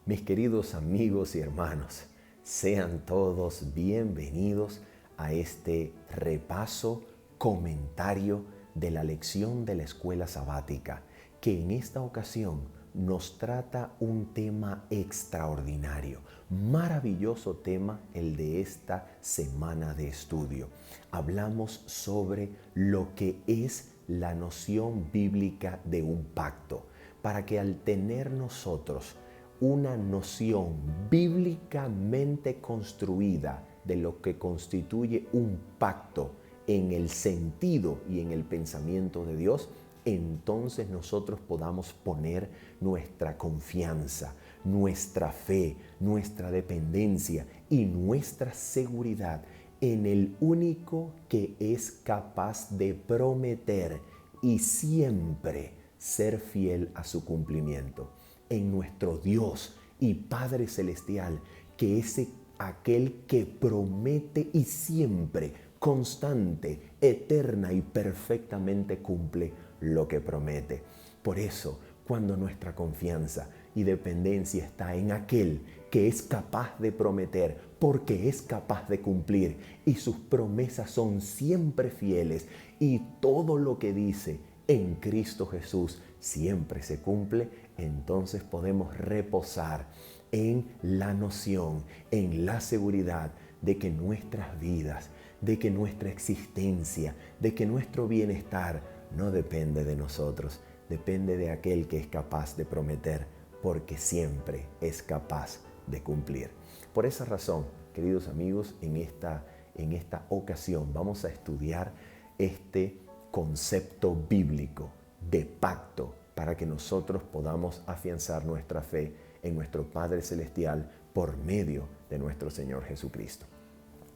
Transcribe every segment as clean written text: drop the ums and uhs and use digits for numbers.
Mis queridos amigos y hermanos, sean todos bienvenidos a este repaso, comentario de la lección de la escuela sabática, que en esta ocasión nos trata un tema extraordinario, maravilloso tema el de esta semana de estudio. Hablamos sobre lo que es la noción bíblica de un pacto, para que al tener nosotros una noción bíblicamente construida de lo que constituye un pacto en el sentido y en el pensamiento de Dios, entonces nosotros podamos poner nuestra confianza, nuestra fe, nuestra dependencia y nuestra seguridad en el único que es capaz de prometer y siempre ser fiel a su cumplimiento, en nuestro Dios y Padre Celestial, que es aquel que promete y siempre, constante, eterna y perfectamente cumple lo que promete. Por eso, cuando nuestra confianza y dependencia está en aquel que es capaz de prometer, porque es capaz de cumplir y sus promesas son siempre fieles y todo lo que dice en Cristo Jesús siempre se cumple, entonces podemos reposar en la noción, en la seguridad de que nuestras vidas, de que nuestra existencia, de que nuestro bienestar no depende de nosotros, depende de aquel que es capaz de prometer, porque siempre es capaz de cumplir. Por esa razón, queridos amigos, en esta ocasión vamos a estudiar este concepto bíblico de pacto para que nosotros podamos afianzar nuestra fe en nuestro Padre Celestial por medio de nuestro Señor Jesucristo.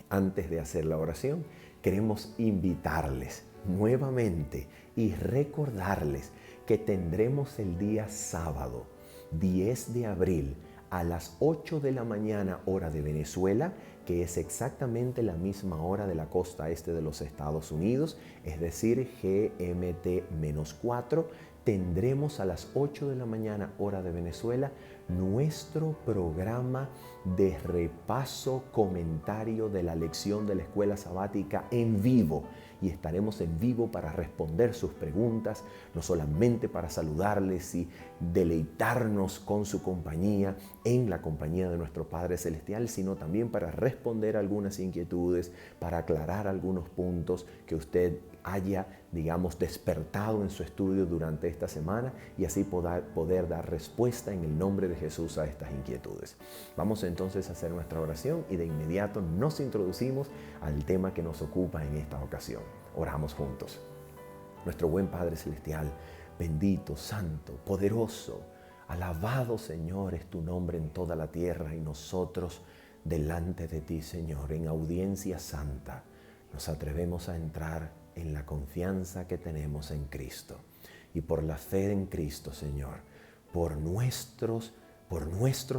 Antes de hacer la oración, queremos invitarles nuevamente y recordarles que tendremos el día sábado 10 de abril a las 8 de la mañana hora de Venezuela, que es exactamente la misma hora de la costa este de los Estados Unidos, es decir, GMT-4, tendremos a las 8 de la mañana hora de Venezuela nuestro programa de repaso, comentario de la lección de la escuela sabática en vivo. Y estaremos en vivo para responder sus preguntas, no solamente para saludarles y deleitarnos con su compañía, en la compañía de nuestro Padre Celestial, sino también para responder algunas inquietudes, para aclarar algunos puntos que usted haya, despertado en su estudio durante esta semana y así poder dar respuesta en el nombre de Jesús a estas inquietudes. Vamos entonces a hacer nuestra oración y de inmediato nos introducimos al tema que nos ocupa en esta ocasión. Oramos juntos. Nuestro buen Padre Celestial, bendito, santo, poderoso, alabado Señor es tu nombre en toda la tierra y nosotros delante de ti, Señor, en audiencia santa, nos atrevemos a entrar en la confianza que tenemos en Cristo. Y por la fe en Cristo, Señor, por nuestro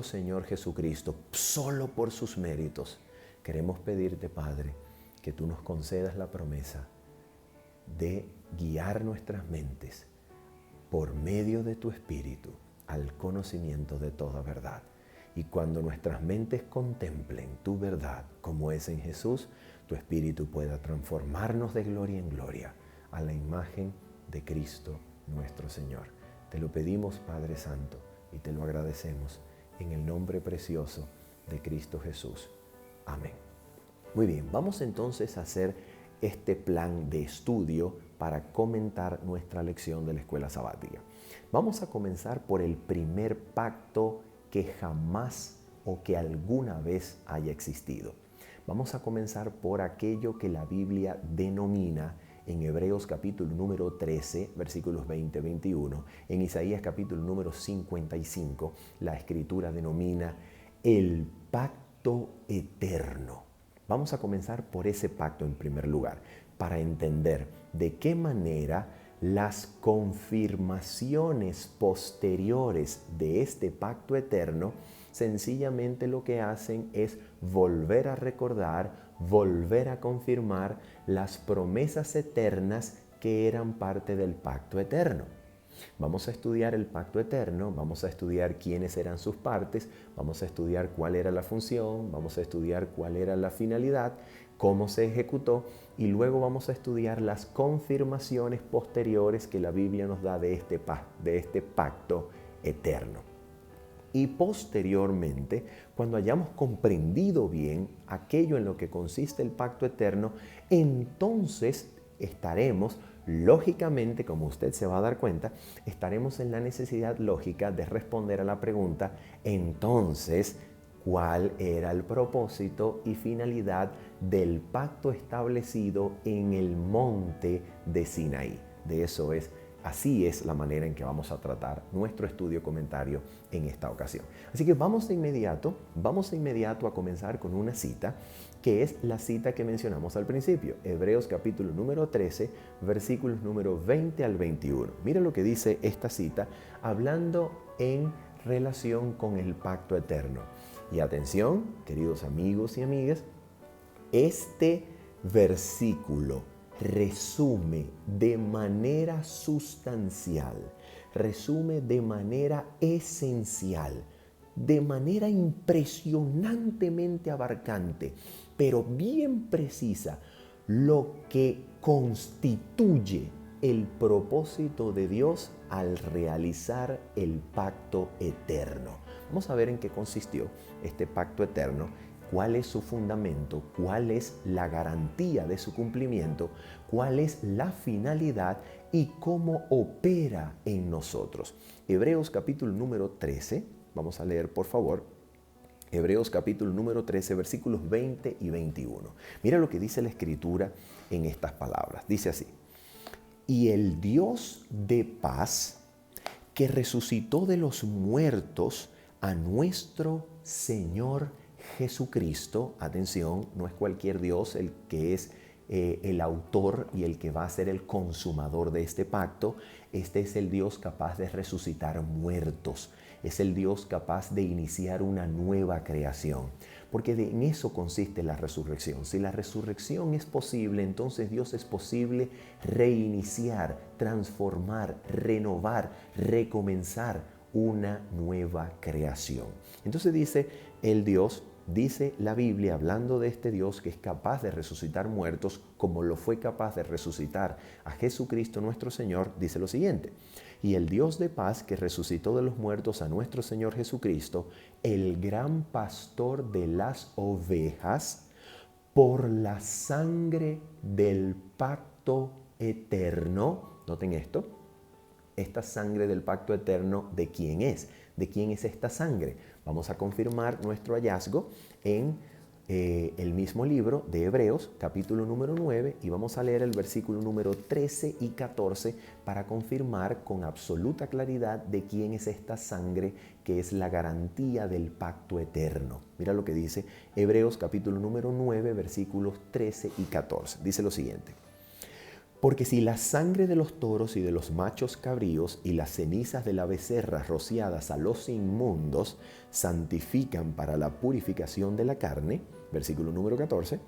Señor Jesucristo, solo por sus méritos, queremos pedirte, Padre, que tú nos concedas la promesa de guiar nuestras mentes por medio de tu Espíritu al conocimiento de toda verdad. Y cuando nuestras mentes contemplen tu verdad como es en Jesús, tu Espíritu pueda transformarnos de gloria en gloria a la imagen de Cristo nuestro Señor. Te lo pedimos, Padre Santo, y te lo agradecemos en el nombre precioso de Cristo Jesús. Amén. Muy bien, vamos entonces a hacer este plan de estudio para comentar nuestra lección de la escuela sabática. Vamos a comenzar por el primer pacto que jamás o que alguna vez haya existido. Vamos a comenzar por aquello que la Biblia denomina en Hebreos capítulo número 13, versículos 20-21, en Isaías capítulo número 55, la Escritura denomina el pacto eterno. Vamos a comenzar por ese pacto en primer lugar, para entender de qué manera las confirmaciones posteriores de este pacto eterno sencillamente lo que hacen es volver a recordar, volver a confirmar las promesas eternas que eran parte del pacto eterno. Vamos a estudiar el pacto eterno, vamos a estudiar quiénes eran sus partes, vamos a estudiar cuál era la función, vamos a estudiar cuál era la finalidad, cómo se ejecutó y luego vamos a estudiar las confirmaciones posteriores que la Biblia nos da de este pacto eterno. Y posteriormente, cuando hayamos comprendido bien aquello en lo que consiste el pacto eterno, entonces estaremos, lógicamente, como usted se va a dar cuenta, estaremos en la necesidad lógica de responder a la pregunta, entonces, ¿cuál era el propósito y finalidad del pacto establecido en el monte de Sinaí? Así es la manera en que vamos a tratar nuestro estudio comentario en esta ocasión. Así que vamos de inmediato a comenzar con una cita que es la cita que mencionamos al principio, Hebreos capítulo número 13, versículos número 20 al 21. Mira lo que dice esta cita hablando en relación con el pacto eterno. Y atención, queridos amigos y amigas, este versículo resume de manera sustancial, resume de manera esencial, de manera impresionantemente abarcante, pero bien precisa, lo que constituye el propósito de Dios al realizar el pacto eterno. Vamos a ver en qué consistió este pacto eterno, cuál es su fundamento, cuál es la garantía de su cumplimiento, cuál es la finalidad y cómo opera en nosotros. Hebreos capítulo número 13, vamos a leer por favor, Hebreos capítulo número 13, versículos 20 y 21. Mira lo que dice la Escritura en estas palabras. Dice así: y el Dios de paz, que resucitó de los muertos a nuestro Señor Jesucristo, atención, no es cualquier Dios el que es el autor y el que va a ser el consumador de este pacto. Este es el Dios capaz de resucitar muertos, es el Dios capaz de iniciar una nueva creación, porque en eso consiste la resurrección. Si la resurrección es posible, entonces Dios es posible reiniciar, transformar, renovar, recomenzar una nueva creación. Entonces dice la Biblia, hablando de este Dios que es capaz de resucitar muertos, como lo fue capaz de resucitar a Jesucristo nuestro Señor, dice lo siguiente: y el Dios de paz, que resucitó de los muertos a nuestro Señor Jesucristo, el gran pastor de las ovejas, por la sangre del pacto eterno. Noten esto. Esta sangre del pacto eterno, ¿de quién es? ¿De quién es esta sangre? Vamos a confirmar nuestro hallazgo en el mismo libro de Hebreos, capítulo número 9, y vamos a leer el versículo número 13 y 14 para confirmar con absoluta claridad de quién es esta sangre que es la garantía del pacto eterno. Mira lo que dice Hebreos, capítulo número 9, versículos 13 y 14. Dice lo siguiente: porque si la sangre de los toros y de los machos cabríos y las cenizas de la becerra rociadas a los inmundos santifican para la purificación de la carne, versículo número 14,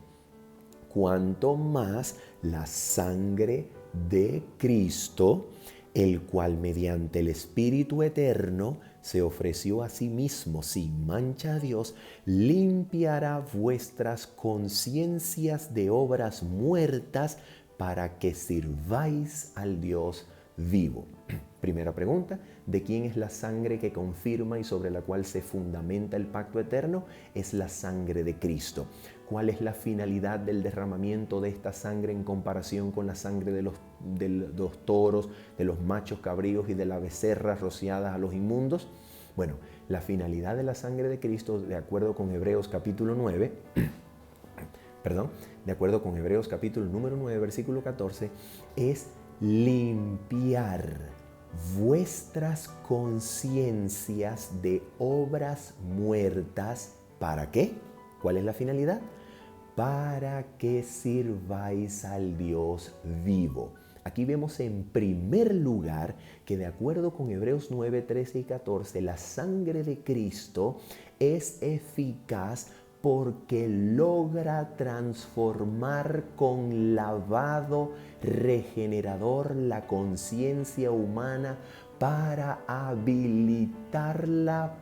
cuanto más la sangre de Cristo, el cual mediante el Espíritu eterno se ofreció a sí mismo sin mancha a Dios, limpiará vuestras conciencias de obras muertas para que sirváis al Dios vivo. Primera pregunta: ¿de quién es la sangre que confirma y sobre la cual se fundamenta el pacto eterno? Es la sangre de Cristo. ¿Cuál es la finalidad del derramamiento de esta sangre en comparación con la sangre de los toros, de los machos cabríos y de la becerra rociadas a los inmundos? Bueno, la finalidad de la sangre de Cristo, de acuerdo con Hebreos capítulo 9, de acuerdo con Hebreos capítulo número 9, versículo 14, es limpiar vuestras conciencias de obras muertas. ¿Para qué? ¿Cuál es la finalidad? Para que sirváis al Dios vivo. Aquí vemos en primer lugar que de acuerdo con Hebreos 9, 13 y 14, la sangre de Cristo es eficaz porque logra transformar con lavado regenerador la conciencia humana para habilitarla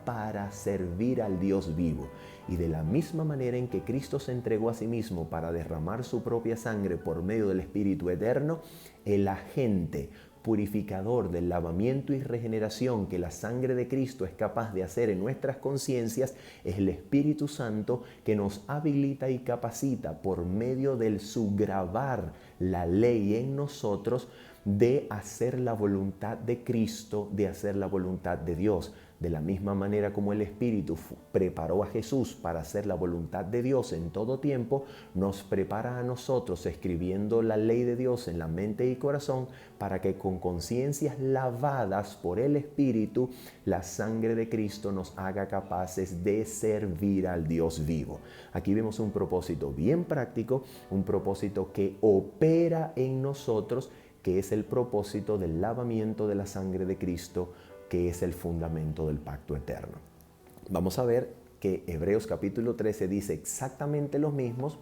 para servir al Dios vivo. Y de la misma manera en que Cristo se entregó a sí mismo para derramar su propia sangre por medio del Espíritu Eterno, el agente purificador del lavamiento y regeneración que la sangre de Cristo es capaz de hacer en nuestras conciencias es el Espíritu Santo, que nos habilita y capacita por medio del subgravar la ley en nosotros de hacer la voluntad de Cristo, de hacer la voluntad de Dios. De la misma manera como el Espíritu preparó a Jesús para hacer la voluntad de Dios en todo tiempo, nos prepara a nosotros escribiendo la ley de Dios en la mente y corazón para que con conciencias lavadas por el Espíritu, la sangre de Cristo nos haga capaces de servir al Dios vivo. Aquí vemos un propósito bien práctico, un propósito que opera en nosotros, que es el propósito del lavamiento de la sangre de Cristo, que es el fundamento del pacto eterno. Vamos a ver que Hebreos capítulo 13 dice exactamente lo mismo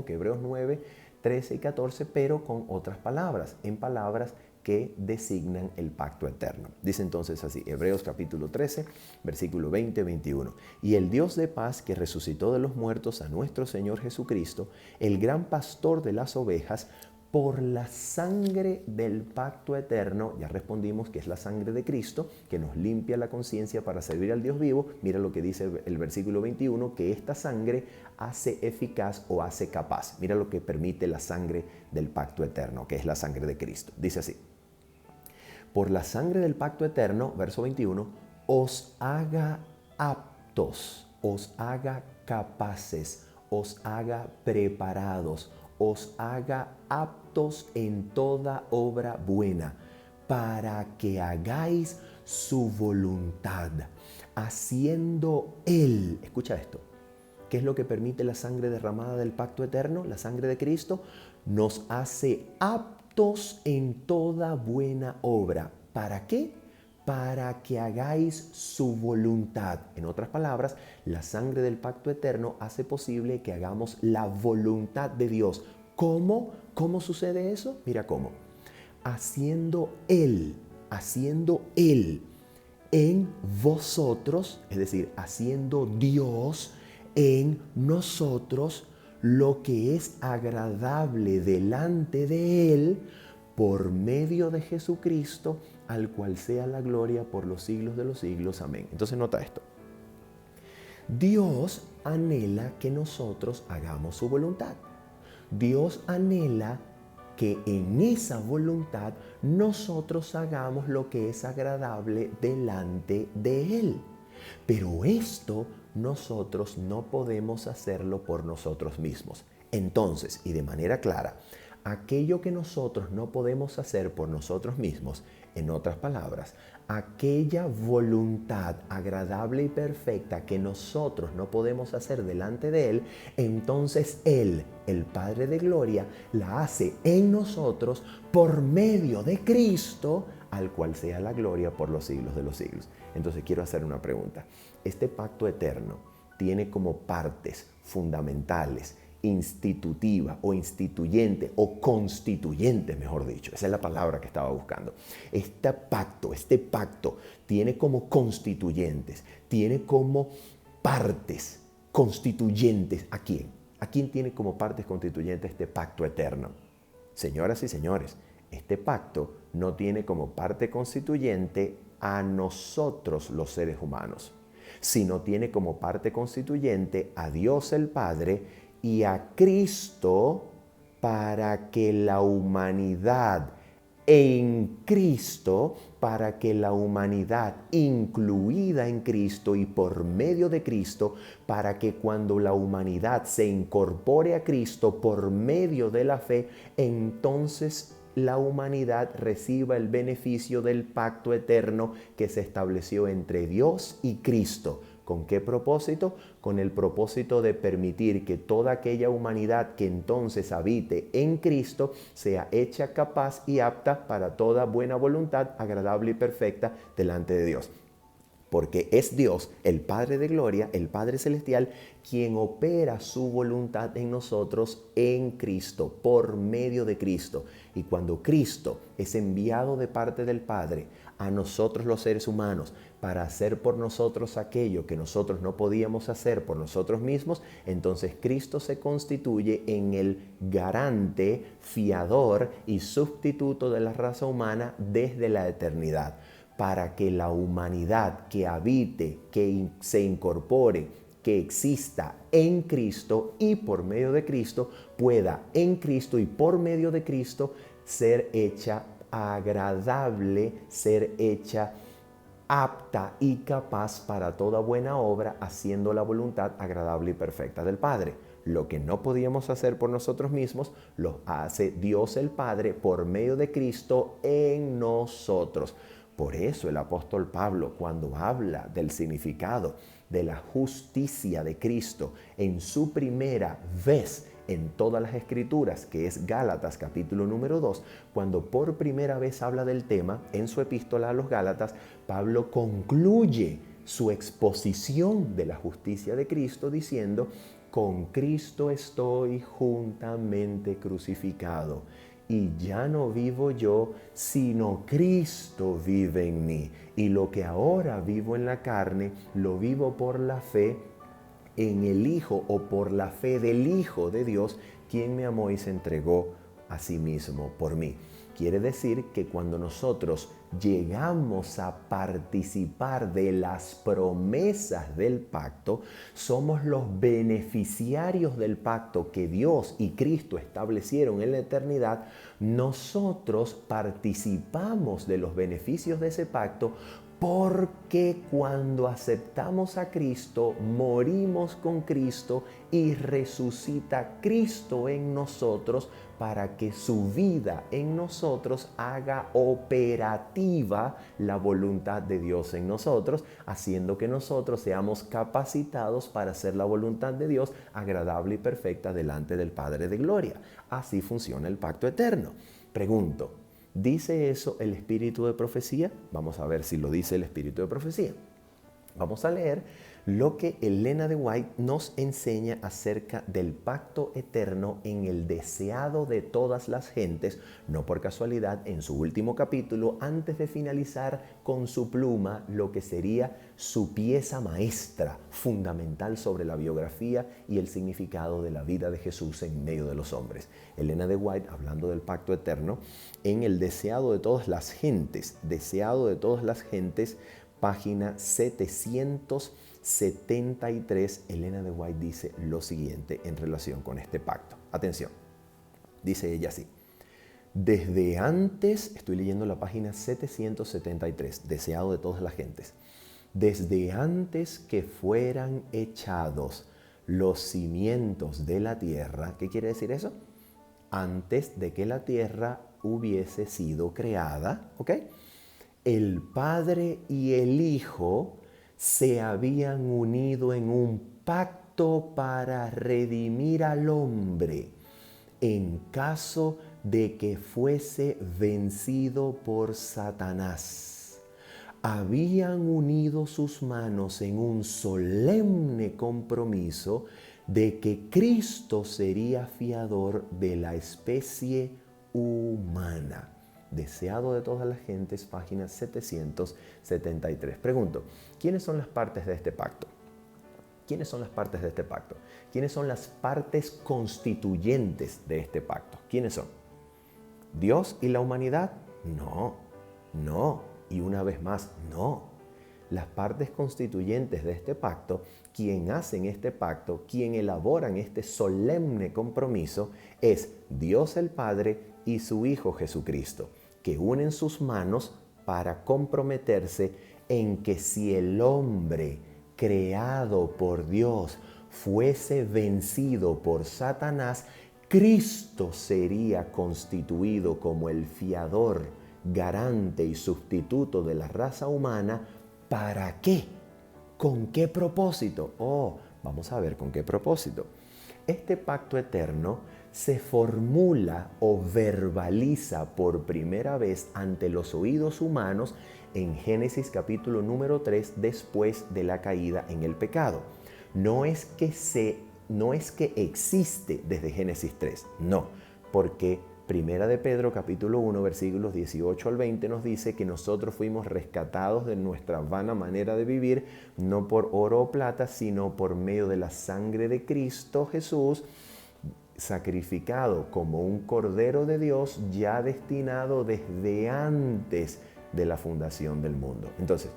que Hebreos 9, 13 y 14, pero con otras palabras, en palabras que designan el pacto eterno. Dice entonces así, Hebreos capítulo 13, versículo 20-21. Y el Dios de paz, que resucitó de los muertos a nuestro Señor Jesucristo, el gran pastor de las ovejas, por la sangre del pacto eterno, ya respondimos que es la sangre de Cristo, que nos limpia la conciencia para servir al Dios vivo. Mira lo que dice el versículo 21, que esta sangre hace eficaz o hace capaz. Mira lo que permite la sangre del pacto eterno, que es la sangre de Cristo. Dice así, por la sangre del pacto eterno, verso 21, os haga aptos, os haga capaces, os haga preparados, os haga aptos en toda obra buena, para que hagáis su voluntad, haciendo Él. Escucha esto. ¿Qué es lo que permite la sangre derramada del pacto eterno? La sangre de Cristo nos hace aptos en toda buena obra. ¿Para qué? Para que hagáis su voluntad. En otras palabras, la sangre del pacto eterno hace posible que hagamos la voluntad de Dios. ¿Cómo? ¿Cómo sucede eso? Mira cómo. Haciendo Él en vosotros, es decir, haciendo Dios en nosotros lo que es agradable delante de Él, por medio de Jesucristo, al cual sea la gloria por los siglos de los siglos. Amén. Entonces nota esto. Dios anhela que nosotros hagamos su voluntad. Dios anhela que en esa voluntad nosotros hagamos lo que es agradable delante de Él. Pero esto nosotros no podemos hacerlo por nosotros mismos. Entonces, y de manera clara, aquello que nosotros no podemos hacer por nosotros mismos, en otras palabras, aquella voluntad agradable y perfecta que nosotros no podemos hacer delante de Él, entonces Él, el Padre de Gloria, la hace en nosotros por medio de Cristo, al cual sea la gloria por los siglos de los siglos. Entonces quiero hacer una pregunta. Este pacto eterno tiene como partes fundamentales institutiva o instituyente o constituyente, mejor dicho. Esa es la palabra que estaba buscando. Este pacto tiene como constituyentes, tiene como partes constituyentes. ¿A quién? ¿A quién tiene como partes constituyentes este pacto eterno? Señoras y señores, este pacto no tiene como parte constituyente a nosotros los seres humanos, sino tiene como parte constituyente a Dios el Padre y a Cristo, para que la humanidad incluida en Cristo y por medio de Cristo, para que cuando la humanidad se incorpore a Cristo por medio de la fe, entonces la humanidad reciba el beneficio del pacto eterno que se estableció entre Dios y Cristo. ¿Con qué propósito? Con el propósito de permitir que toda aquella humanidad que entonces habite en Cristo sea hecha capaz y apta para toda buena voluntad, agradable y perfecta delante de Dios. Porque es Dios, el Padre de gloria, el Padre celestial, quien opera su voluntad en nosotros en Cristo, por medio de Cristo. Y cuando Cristo es enviado de parte del Padre a nosotros los seres humanos para hacer por nosotros aquello que nosotros no podíamos hacer por nosotros mismos, entonces Cristo se constituye en el garante, fiador y sustituto de la raza humana desde la eternidad, para que la humanidad que habite, que se incorpore, que exista en Cristo y por medio de Cristo, pueda en Cristo y por medio de Cristo ser hecha agradable, ser hecha apta y capaz para toda buena obra, haciendo la voluntad agradable y perfecta del Padre. Lo que no podíamos hacer por nosotros mismos, lo hace Dios el Padre por medio de Cristo en nosotros. Por eso el apóstol Pablo, cuando habla del significado de la justicia de Cristo en su primera vez en todas las escrituras, que es Gálatas capítulo número 2, cuando por primera vez habla del tema en su epístola a los Gálatas, Pablo concluye su exposición de la justicia de Cristo diciendo: con Cristo estoy juntamente crucificado, y ya no vivo yo, sino Cristo vive en mí. Y lo que ahora vivo en la carne, lo vivo por la fe en el Hijo, o por la fe del Hijo de Dios, quien me amó y se entregó a sí mismo por mí. Quiere decir que cuando nosotros llegamos a participar de las promesas del pacto, somos los beneficiarios del pacto que Dios y Cristo establecieron en la eternidad. Nosotros participamos de los beneficios de ese pacto porque cuando aceptamos a Cristo, morimos con Cristo y resucita Cristo en nosotros para que su vida en nosotros haga operativa la voluntad de Dios en nosotros, haciendo que nosotros seamos capacitados para hacer la voluntad de Dios agradable y perfecta delante del Padre de gloria. Así funciona el pacto eterno. Pregunto, ¿dice eso el espíritu de profecía? Vamos a ver si lo dice el espíritu de profecía. Vamos a leer lo que Elena de White nos enseña acerca del pacto eterno en el deseado de todas las gentes, no por casualidad, en su último capítulo, antes de finalizar con su pluma lo que sería su pieza maestra, fundamental sobre la biografía y el significado de la vida de Jesús en medio de los hombres. Elena de White, hablando del pacto eterno, en el deseado de todas las gentes, página 773, Elena de White dice lo siguiente en relación con este pacto. Atención, dice ella así: desde antes, estoy leyendo la página 773, deseado de todas las gentes, desde antes que fueran echados los cimientos de la tierra. ¿Qué quiere decir eso? Antes de que la tierra hubiese sido creada, ¿ok? El Padre y el Hijo se habían unido en un pacto para redimir al hombre en caso de que fuese vencido por Satanás. Habían unido sus manos en un solemne compromiso de que Cristo sería fiador de la especie humana. Deseado de todas las gentes, página 773. Pregunto, ¿quiénes son las partes de este pacto? ¿Quiénes son las partes de este pacto? ¿Quiénes son las partes constituyentes de este pacto? ¿Quiénes son? ¿Dios y la humanidad? No, no. Y una vez más, no. Las partes constituyentes de este pacto, quien hacen este pacto, quien elaboran este solemne compromiso, es Dios el Padre y su Hijo Jesucristo, que unen sus manos para comprometerse en que si el hombre creado por Dios fuese vencido por Satanás, Cristo sería constituido como el fiador, garante y sustituto de la raza humana. ¿Para qué? ¿Con qué propósito? Vamos a ver con qué propósito. Este pacto eterno se formula o verbaliza por primera vez ante los oídos humanos en Génesis capítulo número 3 después de la caída en el pecado. No es que existe desde Génesis 3, no, porque Primera de Pedro capítulo 1 versículos 18 al 20 nos dice que nosotros fuimos rescatados de nuestra vana manera de vivir, no por oro o plata, sino por medio de la sangre de Cristo Jesús, sacrificado como un cordero de Dios, ya destinado desde antes de la fundación del mundo. Entonces,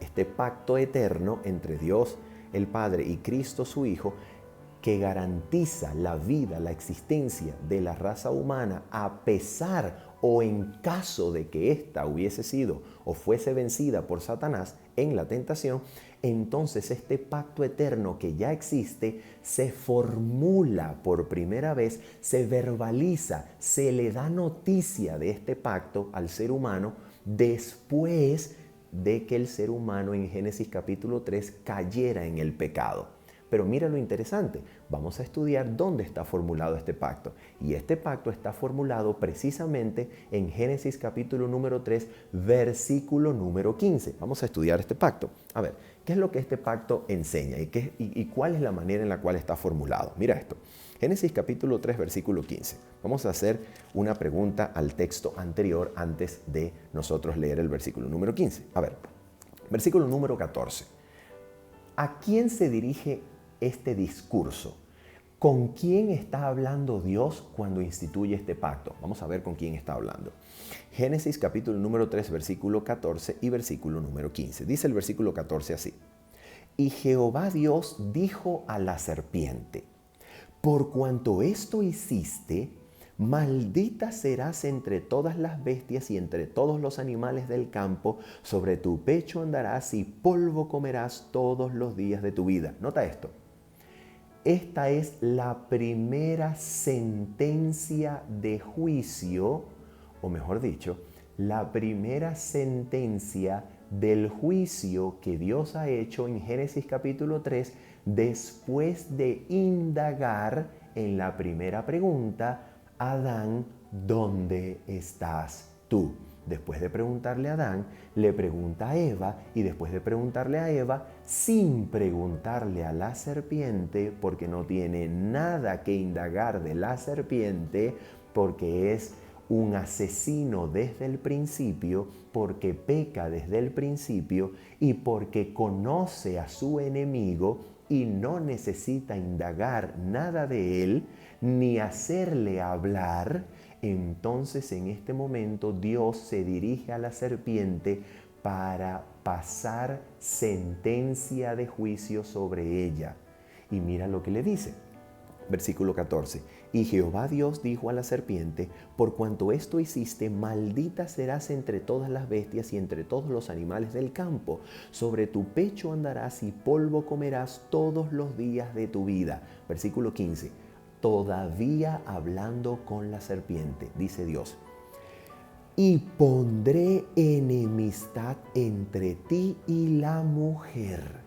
este pacto eterno entre Dios el Padre y Cristo su Hijo, que garantiza la vida, la existencia de la raza humana a pesar o en caso de que ésta hubiese sido o fuese vencida por Satanás en la tentación, entonces este pacto eterno que ya existe se formula por primera vez, se verbaliza, se le da noticia de este pacto al ser humano después de que el ser humano en Génesis capítulo 3 cayera en el pecado. Pero mira lo interesante, vamos a estudiar dónde está formulado este pacto. Y este pacto está formulado precisamente en Génesis capítulo número 3, versículo número 15. Vamos a estudiar este pacto. A ver, ¿qué es lo que este pacto enseña y cuál es la manera en la cual está formulado? Mira esto, Génesis capítulo 3, versículo 15. Vamos a hacer una pregunta al texto anterior antes de nosotros leer el versículo número 15. A ver, versículo número 14. ¿A quién se dirige este discurso? ¿Con quién está hablando Dios cuando instituye este pacto? Vamos a ver con quién está hablando. Génesis capítulo número 3, versículo 14 y versículo número 15. Dice el versículo 14 así. Y Jehová Dios dijo a la serpiente, por cuanto esto hiciste, maldita serás entre todas las bestias y entre todos los animales del campo, sobre tu pecho andarás y polvo comerás todos los días de tu vida. Nota esto. Esta es la primera sentencia de juicio, o mejor dicho, la primera sentencia del juicio que Dios ha hecho en Génesis capítulo 3 después de indagar en la primera pregunta, Adán, ¿dónde estás tú? Después de preguntarle a Adán, le pregunta a Eva, y después de preguntarle a Eva, sin preguntarle a la serpiente, porque no tiene nada que indagar de la serpiente, porque es un asesino desde el principio, porque peca desde el principio y porque conoce a su enemigo y no necesita indagar nada de él ni hacerle hablar. Entonces en este momento Dios se dirige a la serpiente para pasar sentencia de juicio sobre ella. Y mira lo que le dice. Versículo 14. Y Jehová Dios dijo a la serpiente, por cuanto esto hiciste, maldita serás entre todas las bestias y entre todos los animales del campo. Sobre tu pecho andarás y polvo comerás todos los días de tu vida. Versículo 15. Todavía hablando con la serpiente, dice Dios. Y pondré enemistad entre ti y la mujer,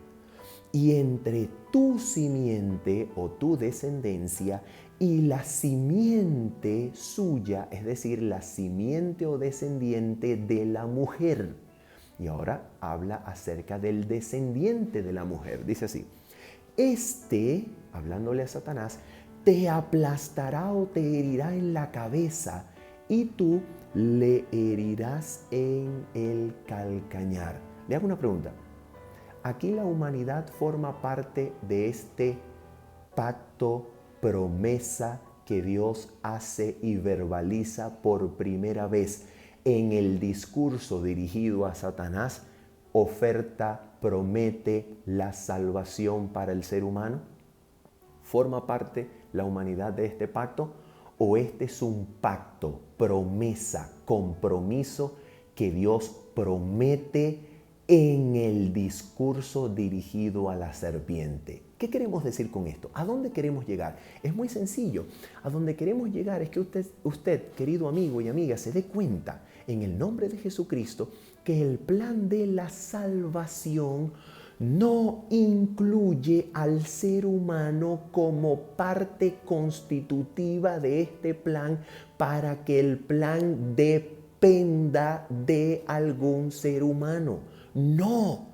y entre tu simiente o tu descendencia y la simiente suya, es decir, la simiente o descendiente de la mujer. Y ahora habla acerca del descendiente de la mujer. Dice así, hablándole a Satanás, te aplastará o te herirá en la cabeza y tú le herirás en el calcañar. Le hago una pregunta. Aquí la humanidad forma parte de este pacto, promesa que Dios hace y verbaliza por primera vez en el discurso dirigido a Satanás. Oferta, promete la salvación para el ser humano. ¿Forma parte la humanidad de este pacto? ¿O este es un pacto, promesa, compromiso que Dios promete en el discurso dirigido a la serpiente? ¿Qué queremos decir con esto? ¿A dónde queremos llegar? Es muy sencillo. A donde queremos llegar es que usted, querido amigo y amiga, se dé cuenta en el nombre de Jesucristo que el plan de la salvación no incluye al ser humano como parte constitutiva de este plan para que el plan dé dependa de algún ser humano. No.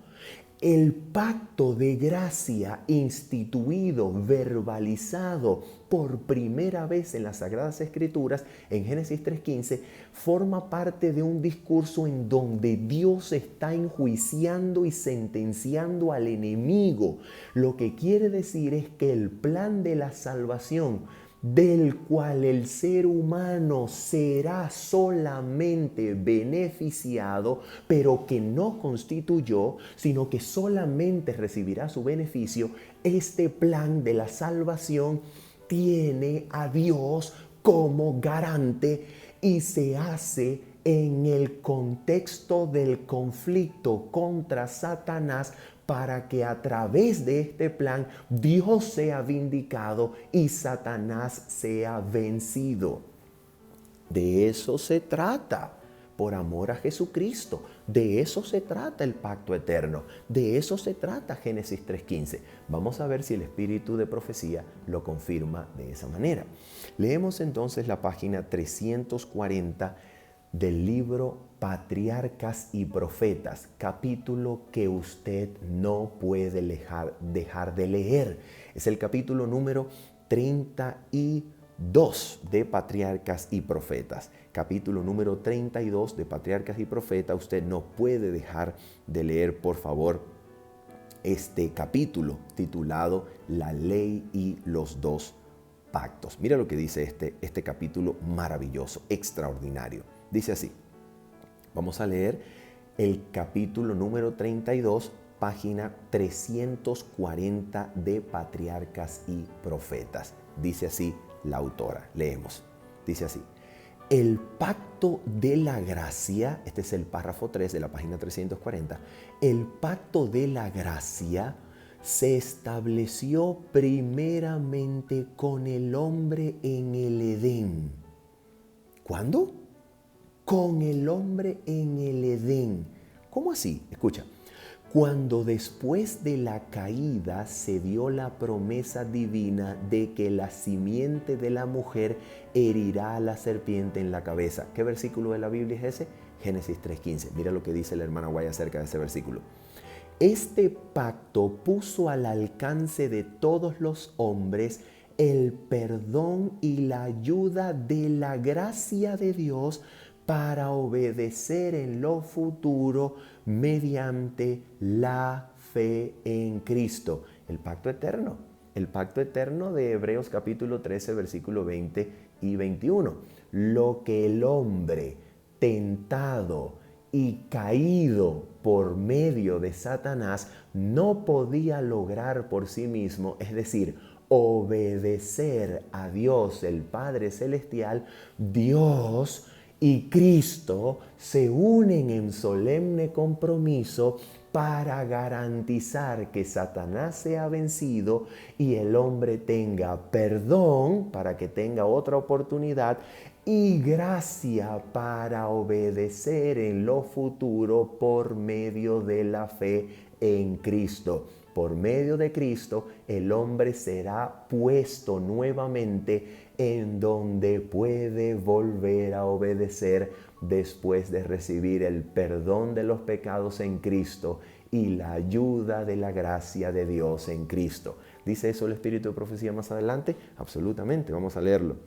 El pacto de gracia instituido, verbalizado por primera vez en las Sagradas Escrituras, en Génesis 3:15, forma parte de un discurso en donde Dios está enjuiciando y sentenciando al enemigo. Lo que quiere decir es que el plan de la salvación, del cual el ser humano será solamente beneficiado, pero que no constituyó, sino que solamente recibirá su beneficio, este plan de la salvación tiene a Dios como garante y se hace en el contexto del conflicto contra Satanás, para que a través de este plan Dios sea vindicado y Satanás sea vencido. De eso se trata, por amor a Jesucristo. De eso se trata el pacto eterno. De eso se trata Génesis 3:15. Vamos a ver si el espíritu de profecía lo confirma de esa manera. Leemos entonces la página 340 del libro Patriarcas y Profetas, capítulo que usted no puede dejar de leer. Es el capítulo número 32 de Patriarcas y Profetas. Capítulo número 32 de Patriarcas y Profetas. Usted no puede dejar de leer, por favor, este capítulo titulado La Ley y los Dos Pactos. Mira lo que dice este capítulo maravilloso, extraordinario. Dice así. Vamos a leer el capítulo número 32, página 340 de Patriarcas y Profetas. Dice así la autora. Leemos. Dice así. El pacto de la gracia, este es el párrafo 3 de la página 340, el pacto de la gracia se estableció primeramente con el hombre en el Edén. ¿Cuándo? Con el hombre en el Edén. ¿Cómo así? Escucha. Cuando después de la caída se dio la promesa divina de que la simiente de la mujer herirá a la serpiente en la cabeza. ¿Qué versículo de la Biblia es ese? Génesis 3:15. Mira lo que dice la hermana Guay acerca de ese versículo. Este pacto puso al alcance de todos los hombres el perdón y la ayuda de la gracia de Dios para obedecer en lo futuro mediante la fe en Cristo. El pacto eterno de Hebreos capítulo 13, versículo 20 y 21. Lo que el hombre tentado y caído por medio de Satanás no podía lograr por sí mismo, es decir, obedecer a Dios el Padre Celestial, Dios y Cristo se unen en solemne compromiso para garantizar que Satanás sea vencido y el hombre tenga perdón, para que tenga otra oportunidad, y gracia para obedecer en lo futuro por medio de la fe en Cristo. Por medio de Cristo, el hombre será puesto nuevamente en donde puede volver a obedecer después de recibir el perdón de los pecados en Cristo y la ayuda de la gracia de Dios en Cristo. ¿Dice eso el Espíritu de Profecía más adelante? Absolutamente, vamos a leerlo.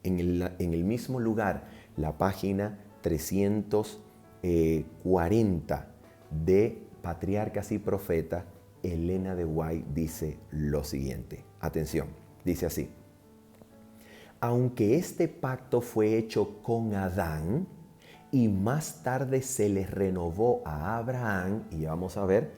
En el mismo lugar, la página 340 de Patriarcas y Profetas, Elena de White dice lo siguiente. Atención, dice así. Aunque este pacto fue hecho con Adán y más tarde se le renovó a Abraham, y vamos a ver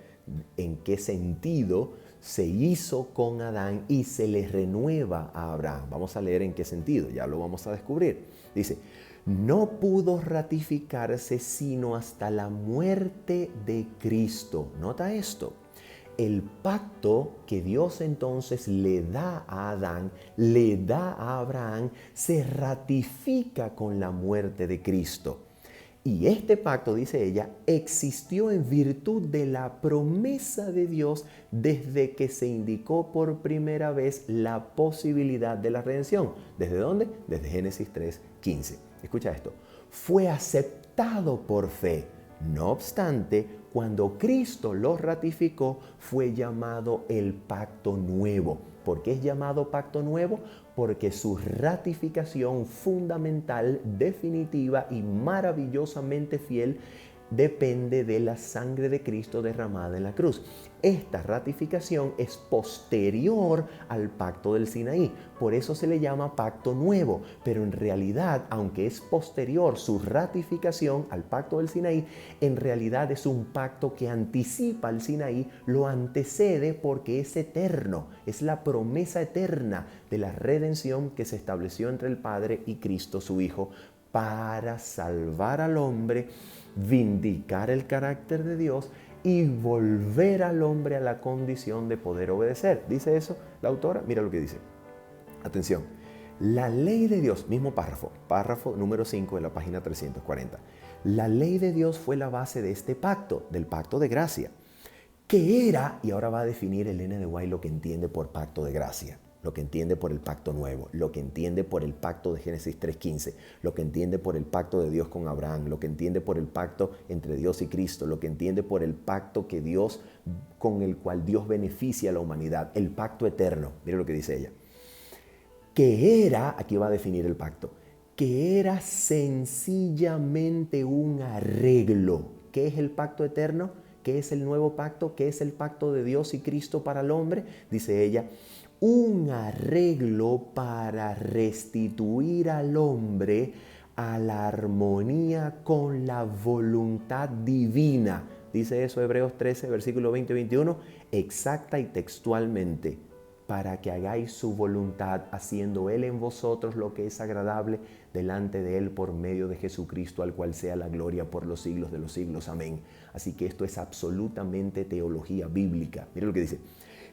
en qué sentido se hizo con Adán y se le renueva a Abraham. Vamos a leer en qué sentido, ya lo vamos a descubrir. Dice, no pudo ratificarse sino hasta la muerte de Cristo. Nota esto. El pacto que Dios entonces le da a Adán, le da a Abraham, se ratifica con la muerte de Cristo. Y este pacto, dice ella, existió en virtud de la promesa de Dios desde que se indicó por primera vez la posibilidad de la redención. ¿Desde dónde? Desde Génesis 3:15. Escucha esto. fue aceptado por fe. No obstante, cuando Cristo lo ratificó, fue llamado el pacto nuevo. ¿Por qué es llamado pacto nuevo? Porque su ratificación fundamental, definitiva y maravillosamente fiel depende de la sangre de Cristo derramada en la cruz. Esta ratificación es posterior al pacto del Sinaí, por eso se le llama pacto nuevo, pero en realidad, aunque es posterior su ratificación al pacto del Sinaí, en realidad es un pacto que anticipa al Sinaí, lo antecede porque es eterno, es la promesa eterna de la redención que se estableció entre el Padre y Cristo su Hijo para salvar al hombre, vindicar el carácter de Dios y volver al hombre a la condición de poder obedecer. ¿Dice eso la autora? Mira lo que dice. Atención. La ley de Dios, mismo párrafo número 5 de la página 340. La ley de Dios fue la base de este pacto, del pacto de gracia. ¿Qué era? Y ahora va a definir Elena de White lo que entiende por pacto de gracia, lo que entiende por el pacto nuevo, lo que entiende por el pacto de Génesis 3:15, lo que entiende por el pacto de Dios con Abraham, lo que entiende por el pacto entre Dios y Cristo, lo que entiende por el pacto que Dios, con el cual Dios beneficia a la humanidad, el pacto eterno. Mire lo que dice ella. Que era, aquí va a definir el pacto, que era sencillamente un arreglo. ¿Qué es el pacto eterno? ¿Qué es el nuevo pacto? ¿Qué es el pacto de Dios y Cristo para el hombre? Dice ella, un arreglo para restituir al hombre a la armonía con la voluntad divina. Dice eso Hebreos 13, versículo 20 y 21, exacta y textualmente. Para que hagáis su voluntad, haciendo Él en vosotros lo que es agradable delante de Él por medio de Jesucristo, al cual sea la gloria por los siglos de los siglos. Amén. Así que esto es absolutamente teología bíblica. Mira lo que dice.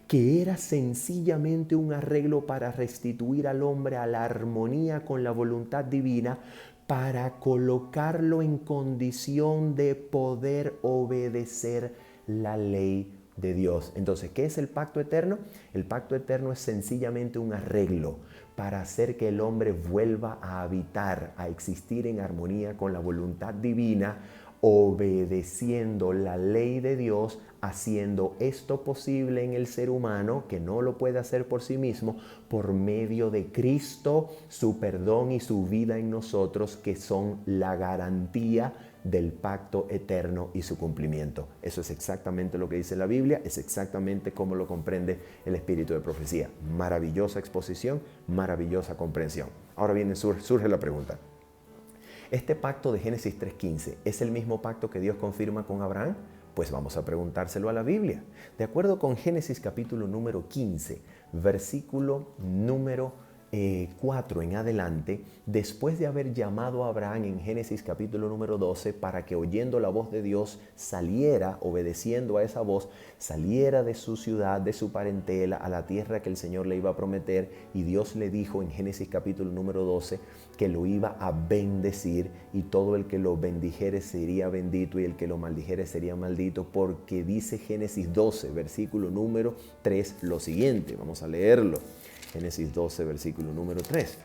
Que era sencillamente un arreglo para restituir al hombre a la armonía con la voluntad divina, para colocarlo en condición de poder obedecer la ley de Dios. Entonces, ¿qué es el pacto eterno? El pacto eterno es sencillamente un arreglo para hacer que el hombre vuelva a habitar, a existir en armonía con la voluntad divina, obedeciendo la ley de Dios, haciendo esto posible en el ser humano, que no lo puede hacer por sí mismo, por medio de Cristo, su perdón y su vida en nosotros, que son la garantía del pacto eterno y su cumplimiento. Eso es exactamente lo que dice la Biblia, es exactamente como lo comprende el espíritu de profecía. Maravillosa exposición, maravillosa comprensión. Ahora viene, surge la pregunta. ¿Este pacto de Génesis 3:15 es el mismo pacto que Dios confirma con Abraham? Pues vamos a preguntárselo a la Biblia. De acuerdo con Génesis capítulo número 15, versículo número 4 en adelante, después de haber llamado a Abraham en Génesis capítulo número 12 para que oyendo la voz de Dios saliera, obedeciendo a esa voz, saliera de su ciudad, de su parentela, a la tierra que el Señor le iba a prometer, y Dios le dijo en Génesis capítulo número 12 que lo iba a bendecir, y todo el que lo bendijere sería bendito y el que lo maldijere sería maldito, porque dice Génesis 12 versículo número 3 lo siguiente. Vamos a leerlo. Génesis 12, versículo número 3.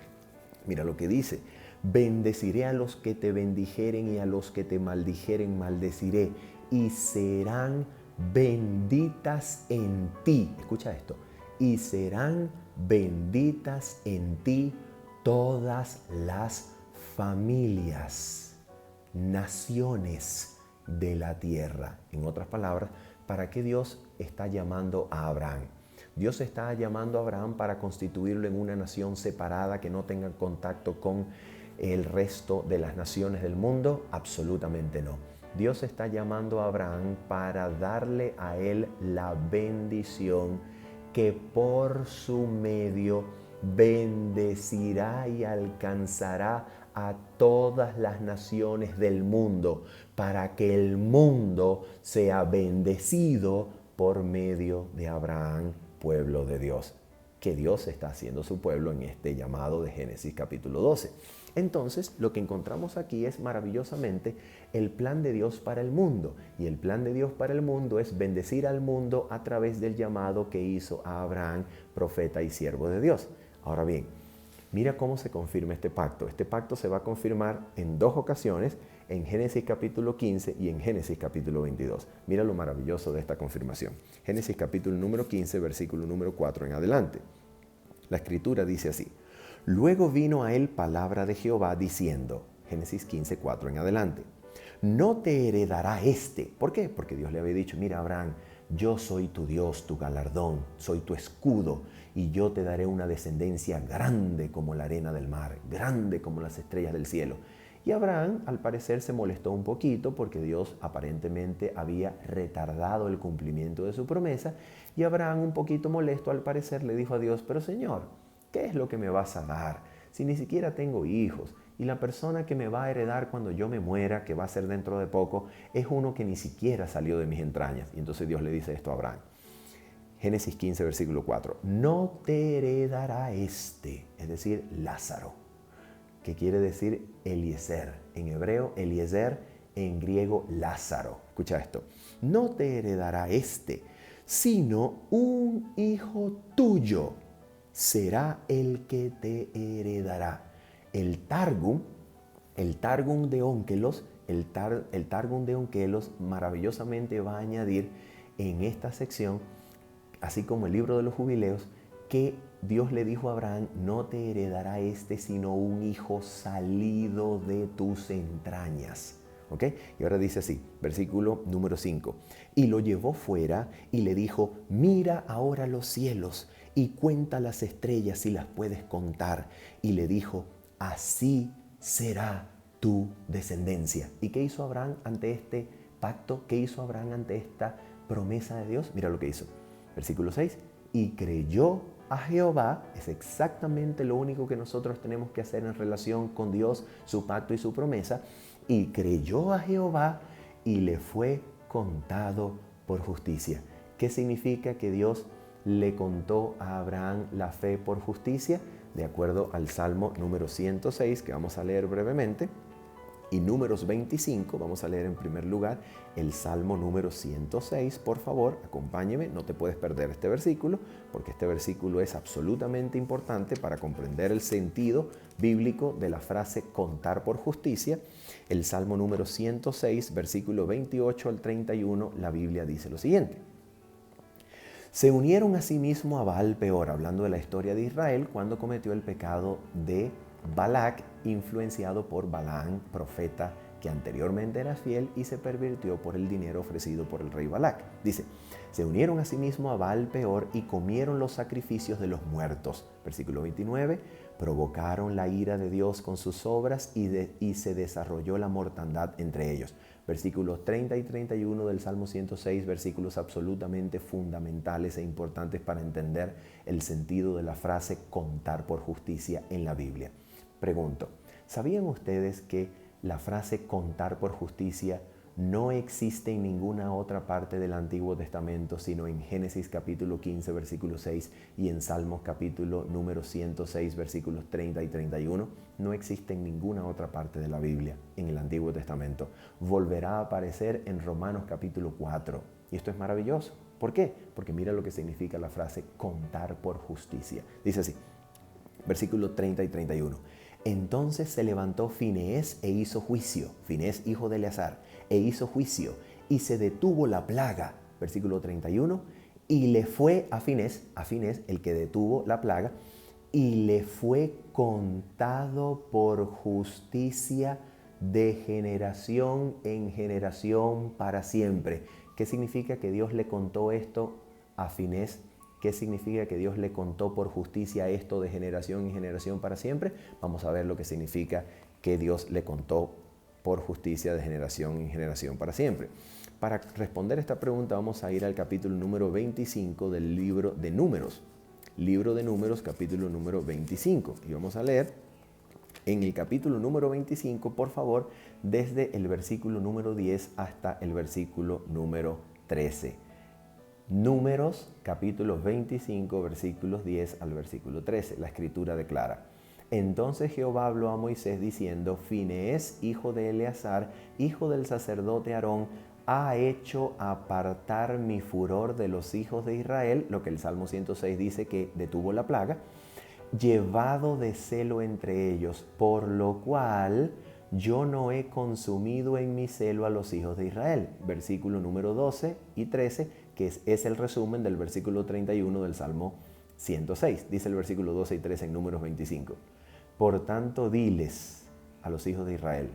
Mira lo que dice. Bendeciré a los que te bendijeren y a los que te maldijeren maldeciré, y serán benditas en ti. Escucha esto. Y serán benditas en ti todas las familias, naciones de la tierra. En otras palabras, ¿para qué Dios está llamando a Abraham? Dios está llamando a Abraham para constituirlo en una nación separada que no tenga contacto con el resto de las naciones del mundo. Absolutamente no. Dios está llamando a Abraham para darle a él la bendición que por su medio bendecirá y alcanzará a todas las naciones del mundo, para que el mundo sea bendecido por medio de Abraham, pueblo de Dios, que Dios está haciendo su pueblo en este llamado de Génesis capítulo 12. Entonces, lo que encontramos aquí es maravillosamente el plan de Dios para el mundo. Y el plan de Dios para el mundo es bendecir al mundo a través del llamado que hizo a Abraham, profeta y siervo de Dios. Ahora bien, Mira cómo se confirma este pacto. Este pacto se va a confirmar en dos ocasiones, en Génesis capítulo 15 y en Génesis capítulo 22. Mira lo maravilloso de esta confirmación. Génesis capítulo número 15, versículo número 4 en adelante. La escritura dice así: luego vino a él palabra de Jehová diciendo, Génesis 15, 4 en adelante, no te heredará este. ¿Por qué? Porque Dios le había dicho, mira Abraham, yo soy tu Dios, tu galardón, soy tu escudo, y yo te daré una descendencia grande como la arena del mar, grande como las estrellas del cielo. Y Abraham, al parecer, se molestó un poquito porque Dios aparentemente había retardado el cumplimiento de su promesa. Y Abraham, un poquito molesto, al parecer, le dijo a Dios, pero Señor, ¿qué es lo que me vas a dar? Si ni siquiera tengo hijos. Y la persona que me va a heredar cuando yo me muera, que va a ser dentro de poco, es uno que ni siquiera salió de mis entrañas. Y entonces Dios le dice esto a Abraham. Génesis 15, versículo 4. No te heredará este, es decir, Lázaro, que quiere decir Eliezer. En hebreo, Eliezer, en griego, Lázaro. Escucha esto. No te heredará este, sino un hijo tuyo será el que te heredará. El Targum de Onkelos, el Targum de Onkelos maravillosamente va a añadir en esta sección, así como el libro de los jubileos, que Dios le dijo a Abraham, no te heredará este sino un hijo salido de tus entrañas. ¿Ok? Y ahora dice así, versículo número 5. Y lo llevó fuera y le dijo, mira ahora los cielos y cuenta las estrellas si las puedes contar. Y le dijo, así será tu descendencia. ¿Y qué hizo Abraham ante este pacto? ¿Qué hizo Abraham ante esta promesa de Dios? Mira lo que hizo. Versículo 6. Y creyó a Jehová. Es exactamente lo único que nosotros tenemos que hacer en relación con Dios, su pacto y su promesa. Y creyó a Jehová y le fue contado por justicia. ¿Qué significa que Dios le contó a Abraham la fe por justicia? De acuerdo al Salmo número 106, que vamos a leer brevemente, y Números 25, vamos a leer en primer lugar el Salmo número 106, por favor, acompáñeme, no te puedes perder este versículo, porque este versículo es absolutamente importante para comprender el sentido bíblico de la frase contar por justicia. El Salmo número 106, versículo 28 al 31, la Biblia dice lo siguiente. Se unieron asimismo a Baal Peor, hablando de la historia de Israel, cuando cometió el pecado de Balac, influenciado por Balaam, profeta que anteriormente era fiel y se pervirtió por el dinero ofrecido por el rey Balac. Dice, se unieron asimismo a Baal Peor y comieron los sacrificios de los muertos. Versículo 29, provocaron la ira de Dios con sus obras y se desarrolló la mortandad entre ellos. Versículos 30 y 31 del Salmo 106, versículos absolutamente fundamentales e importantes para entender el sentido de la frase contar por justicia en la Biblia. Pregunto, ¿sabían ustedes que la frase contar por justicia no existe en ninguna otra parte del Antiguo Testamento, sino en Génesis capítulo 15, versículo 6 y en Salmos capítulo número 106, versículos 30 y 31? No existe en ninguna otra parte de la Biblia, en el Antiguo Testamento. Volverá a aparecer en Romanos capítulo 4. Y esto es maravilloso. ¿Por qué? Porque mira lo que significa la frase contar por justicia. Dice así, versículo 30 y 31. Entonces se levantó Fineés e hizo juicio, Fineés hijo de Eleazar, e hizo juicio, y se detuvo la plaga, versículo 31, y le fue a Fineés, el que detuvo la plaga, y le fue contado por justicia de generación en generación para siempre. ¿Qué significa que Dios le contó esto a Fineés? ¿Qué significa que Dios le contó por justicia esto de generación en generación para siempre? Vamos a ver lo que significa que Dios le contó por justicia de generación en generación para siempre. Para responder esta pregunta vamos a ir al capítulo número 25 del libro de Números. Libro de Números, capítulo número 25. Y vamos a leer en el capítulo número 25, por favor, desde el versículo número 10 hasta el versículo número 13. Números, capítulo 25, versículos 10 al versículo 13. La escritura declara: Entonces Jehová habló a Moisés diciendo: Fineés, hijo de Eleazar, hijo del sacerdote Aarón, ha hecho apartar mi furor de los hijos de Israel, lo que el Salmo 106 dice que detuvo la plaga, llevado de celo entre ellos, por lo cual yo no he consumido en mi celo a los hijos de Israel. Versículo número 12 y 13, que es el resumen del versículo 31 del Salmo 106. Dice el versículo 12 y 13 en Números 25. Por tanto, diles a los hijos de Israel: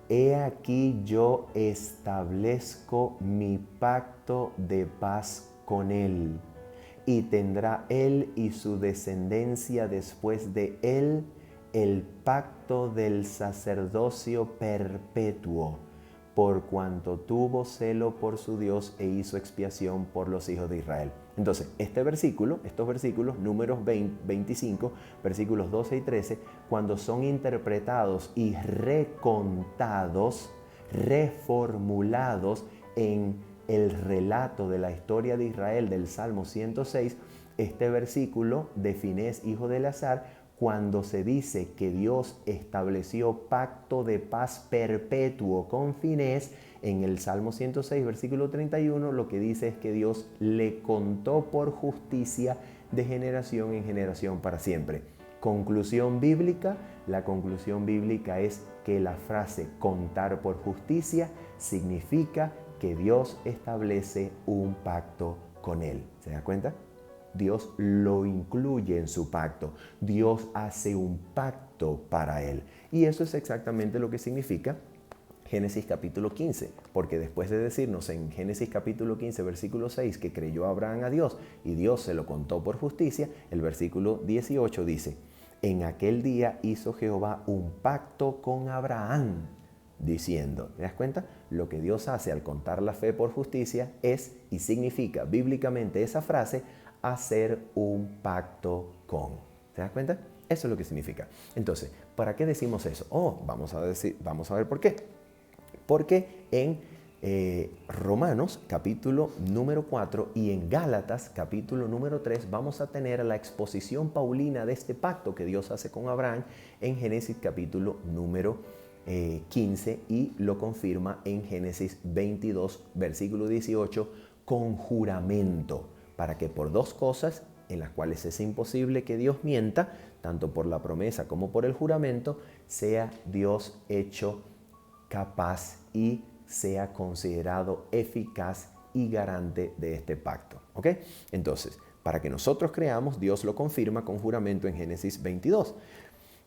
he aquí yo establezco mi pacto de paz con él, y tendrá él y su descendencia después de él el pacto del sacerdocio perpetuo, por cuanto tuvo celo por su Dios e hizo expiación por los hijos de Israel. Entonces, estos versículos, Números 25, versículos 12 y 13, cuando son interpretados y recontados, reformulados en el relato de la historia de Israel del Salmo 106, este versículo de Finés, hijo de Eleazar, cuando se dice que Dios estableció pacto de paz perpetuo con Finés, en el Salmo 106, versículo 31, lo que dice es que Dios le contó por justicia de generación en generación para siempre. Conclusión bíblica: la conclusión bíblica es que la frase contar por justicia significa que Dios establece un pacto con él. ¿Se da cuenta? Dios lo incluye en su pacto. Dios hace un pacto para él. Y eso es exactamente lo que significa Génesis capítulo 15, porque después de decirnos en Génesis capítulo 15, versículo 6, que creyó Abraham a Dios y Dios se lo contó por justicia, el versículo 18 dice: en aquel día hizo Jehová un pacto con Abraham, diciendo. ¿Te das cuenta? Lo que Dios hace al contar la fe por justicia es, y significa bíblicamente esa frase, hacer un pacto con. ¿Te das cuenta? Eso es lo que significa. Entonces, ¿para qué decimos eso? Vamos a ver por qué. Porque en Romanos capítulo número 4 y en Gálatas capítulo número 3 vamos a tener la exposición paulina de este pacto que Dios hace con Abraham en Génesis capítulo número 15, y lo confirma en Génesis 22, versículo 18, con juramento, para que por dos cosas en las cuales es imposible que Dios mienta, tanto por la promesa como por el juramento, sea Dios hecho capaz y sea considerado eficaz y garante de este pacto. ¿Ok? Entonces, para que nosotros creamos, Dios lo confirma con juramento en Génesis 22.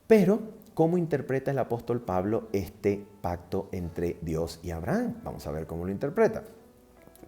Pero, ¿cómo interpreta el apóstol Pablo este pacto entre Dios y Abraham? Vamos a ver cómo lo interpreta.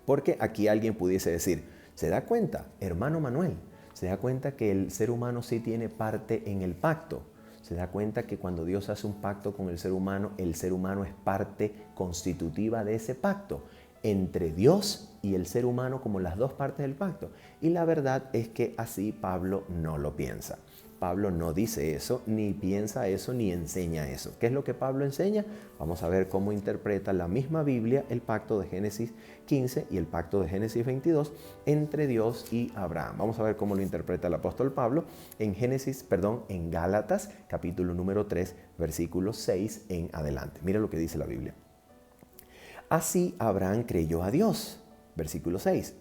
Porque aquí alguien pudiese decir: ¿se da cuenta, hermano Manuel? ¿Se da cuenta que el ser humano sí tiene parte en el pacto? ¿Se da cuenta que cuando Dios hace un pacto con el ser humano es parte constitutiva de ese pacto? Entre Dios y el ser humano como las dos partes del pacto. Y la verdad es que así Pablo no lo piensa. Pablo no dice eso, ni piensa eso, ni enseña eso. ¿Qué es lo que Pablo enseña? Vamos a ver cómo interpreta la misma Biblia el pacto de Génesis 15 y el pacto de Génesis 22 entre Dios y Abraham. Vamos a ver cómo lo interpreta el apóstol Pablo en en Gálatas, capítulo número 3, versículo 6 en adelante. Mira lo que dice la Biblia. Así Abraham creyó a Dios. Versículo 6.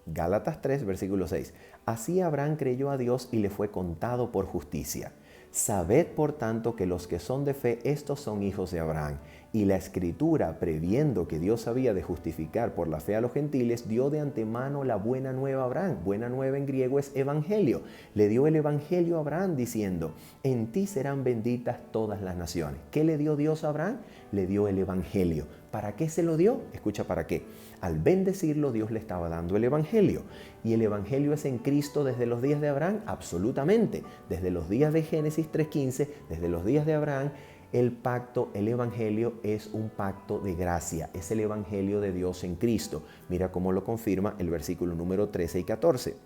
Gálatas 3, versículo 6. Así Abraham creyó a Dios y le fue contado por justicia. Sabed, por tanto, que los que son de fe, estos son hijos de Abraham. Y la Escritura, previendo que Dios había de justificar por la fe a los gentiles, dio de antemano la buena nueva a Abraham. Buena nueva en griego es evangelio. Le dio el evangelio a Abraham diciendo: en ti serán benditas todas las naciones. ¿Qué le dio Dios a Abraham? Le dio el evangelio. ¿Para qué se lo dio? Escucha, ¿para qué? Al bendecirlo, Dios le estaba dando el evangelio. ¿Y el evangelio es en Cristo desde los días de Abraham? Absolutamente. Desde los días de Génesis 3:15, desde los días de Abraham, el pacto, el evangelio es un pacto de gracia. Es el evangelio de Dios en Cristo. Mira cómo lo confirma el versículo número 13 y 14.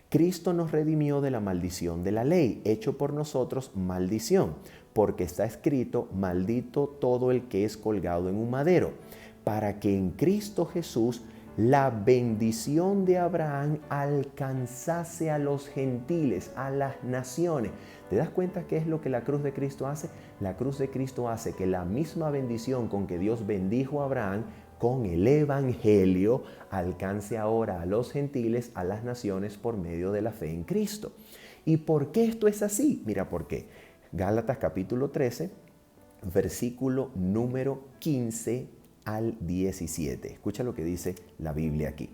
Cristo nos redimió de la maldición de la ley, hecho por nosotros maldición, porque está escrito: maldito todo el que es colgado en un madero, para que en Cristo Jesús la bendición de Abraham alcanzase a los gentiles, a las naciones. ¿Te das cuenta qué es lo que la cruz de Cristo hace? La cruz de Cristo hace que la misma bendición con que Dios bendijo a Abraham con el Evangelio alcance ahora a los gentiles, a las naciones, por medio de la fe en Cristo. ¿Y por qué esto es así? Mira por qué. Gálatas capítulo 13, versículo número 15 al 17. Escucha lo que dice la Biblia aquí.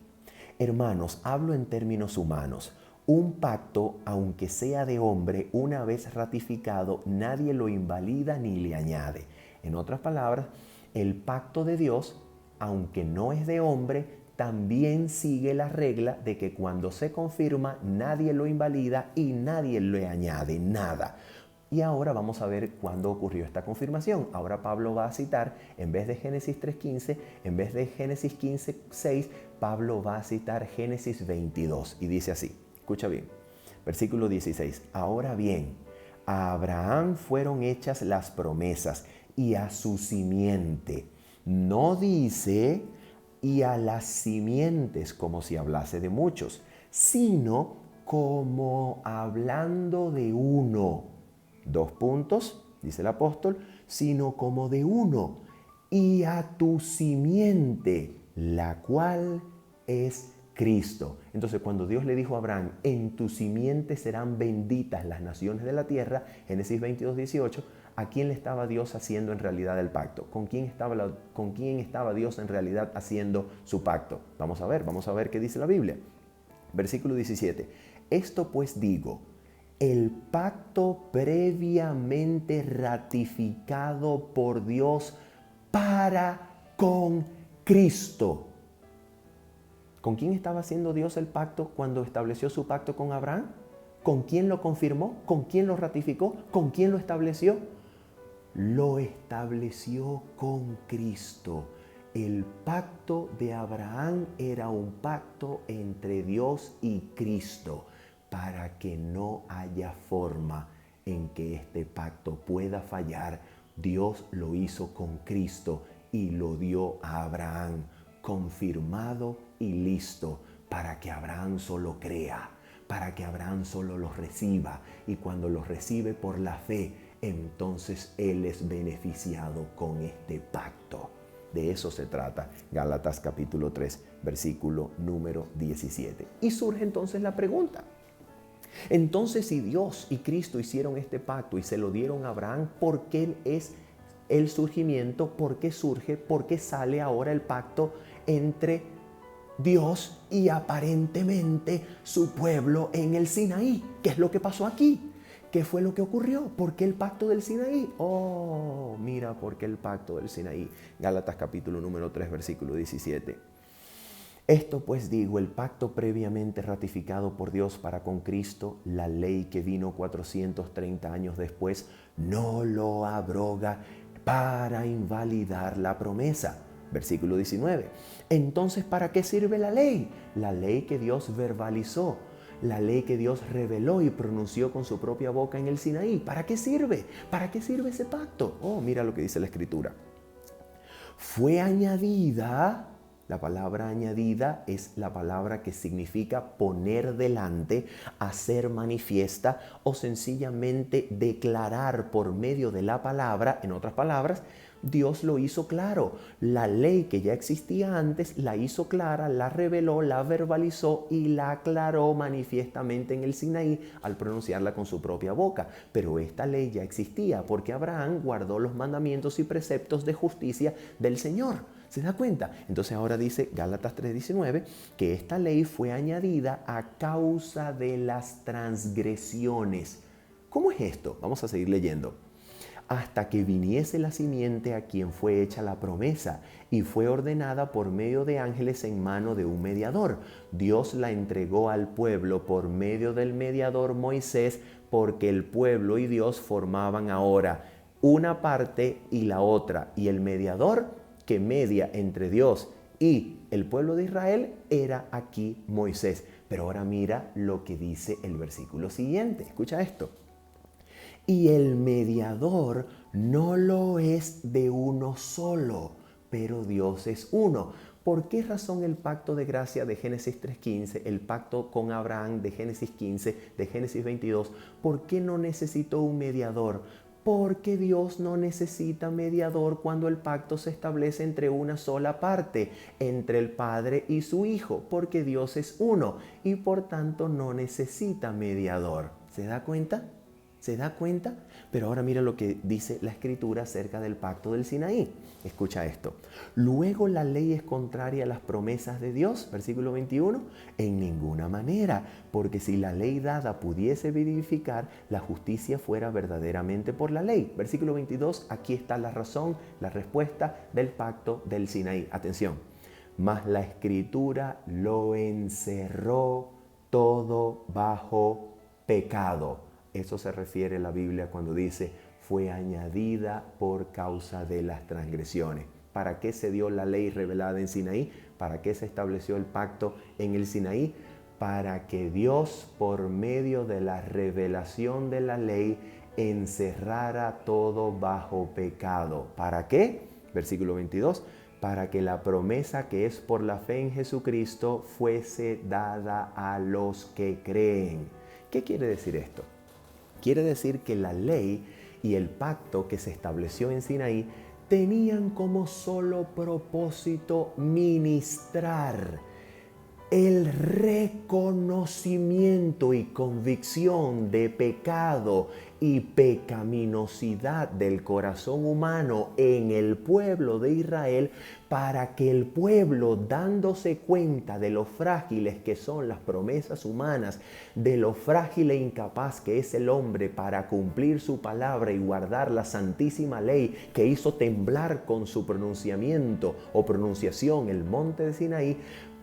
Hermanos, hablo en términos humanos. Un pacto, aunque sea de hombre, una vez ratificado, nadie lo invalida ni le añade. En otras palabras, el pacto de Dios, aunque no es de hombre, también sigue la regla de que cuando se confirma, nadie lo invalida y nadie le añade nada. Y ahora vamos a ver cuándo ocurrió esta confirmación. Ahora Pablo va a citar, en vez de Génesis 3.15, en vez de Génesis 15.6, Pablo va a citar Génesis 22 y dice así. Escucha bien, versículo 16. Ahora bien, a Abraham fueron hechas las promesas y a su simiente. No dice y a las simientes como si hablase de muchos, sino como hablando de uno. 2 puntos, dice el apóstol, sino como de uno. Y a tu simiente, la cual es Cristo. Entonces, cuando Dios le dijo a Abraham, en tu simiente serán benditas las naciones de la tierra, Génesis 22:18, ¿a quién le estaba Dios haciendo en realidad el pacto? ¿Con quién estaba Dios en realidad haciendo su pacto? Vamos a ver qué dice la Biblia. Versículo 17. Esto pues digo, el pacto previamente ratificado por Dios para con Cristo. ¿Con quién estaba haciendo Dios el pacto cuando estableció su pacto con Abraham? ¿Con quién lo confirmó? ¿Con quién lo ratificó? ¿Con quién lo estableció? Lo estableció con Cristo. El pacto de Abraham era un pacto entre Dios y Cristo para que no haya forma en que este pacto pueda fallar. Dios lo hizo con Cristo y lo dio a Abraham, confirmado y listo, para que Abraham solo crea, para que Abraham solo los reciba, y cuando los recibe por la fe, entonces él es beneficiado con este pacto. De eso se trata Gálatas capítulo 3, versículo número 17. Y surge entonces la pregunta. Entonces, si Dios y Cristo hicieron este pacto y se lo dieron a Abraham, ¿por qué es el surgimiento? ¿Por qué surge? ¿Por qué sale ahora el pacto entre Dios y aparentemente su pueblo en el Sinaí? ¿Qué es lo que pasó aquí? ¿Qué fue lo que ocurrió? ¿Por qué el pacto del Sinaí? Oh, mira, ¿por qué el pacto del Sinaí? Gálatas capítulo número 3, versículo 17. Esto pues digo, el pacto previamente ratificado por Dios para con Cristo, la ley que vino 430 años después, no lo abroga para invalidar la promesa. Versículo 19. Entonces, ¿para qué sirve la ley? La ley que Dios verbalizó, la ley que Dios reveló y pronunció con su propia boca en el Sinaí. ¿Para qué sirve? ¿Para qué sirve ese pacto? Oh, mira lo que dice la Escritura. Fue añadida. La palabra añadida es la palabra que significa poner delante, hacer manifiesta o sencillamente declarar por medio de la palabra. En otras palabras, Dios lo hizo claro. La ley que ya existía antes la hizo clara, la reveló, la verbalizó y la aclaró manifiestamente en el Sinaí al pronunciarla con su propia boca. Pero esta ley ya existía porque Abraham guardó los mandamientos y preceptos de justicia del Señor. ¿Se da cuenta? Entonces ahora dice Gálatas 3:19 que esta ley fue añadida a causa de las transgresiones. ¿Cómo es esto? Vamos a seguir leyendo. Hasta que viniese la simiente a quien fue hecha la promesa y fue ordenada por medio de ángeles en mano de un mediador. Dios la entregó al pueblo por medio del mediador Moisés, porque el pueblo y Dios formaban ahora una parte y la otra, y el mediador que media entre Dios y el pueblo de Israel era aquí Moisés. Pero ahora mira lo que dice el versículo siguiente. Escucha esto. Y el mediador no lo es de uno solo, pero Dios es uno. ¿Por qué razón el pacto de gracia de Génesis 3.15, el pacto con Abraham de Génesis 15, de Génesis 22, por qué no necesitó un mediador? Porque Dios no necesita mediador cuando el pacto se establece entre una sola parte, entre el Padre y su Hijo, porque Dios es uno y por tanto no necesita mediador. ¿Se da cuenta? ¿Se da cuenta? Pero ahora mira lo que dice la Escritura acerca del pacto del Sinaí. Escucha esto. Luego la ley es contraria a las promesas de Dios, versículo 21. En ninguna manera, porque si la ley dada pudiese vivificar, la justicia fuera verdaderamente por la ley. Versículo 22, aquí está la razón, la respuesta del pacto del Sinaí. Atención. Mas la Escritura lo encerró todo bajo pecado. Eso se refiere a la Biblia cuando dice fue añadida por causa de las transgresiones. ¿Para qué se dio la ley revelada en Sinaí? ¿Para qué se estableció el pacto en el Sinaí? Para que Dios, por medio de la revelación de la ley, encerrara todo bajo pecado. ¿Para qué? Versículo 22. Para que la promesa que es por la fe en Jesucristo fuese dada a los que creen. ¿Qué quiere decir esto? Quiere decir que la ley y el pacto que se estableció en Sinaí tenían como solo propósito ministrar el reconocimiento y convicción de pecado y pecaminosidad del corazón humano en el pueblo de Israel, para que el pueblo, dándose cuenta de lo frágiles que son las promesas humanas, de lo frágil e incapaz que es el hombre para cumplir su palabra y guardar la santísima ley que hizo temblar con su pronunciamiento o pronunciación el monte de Sinaí,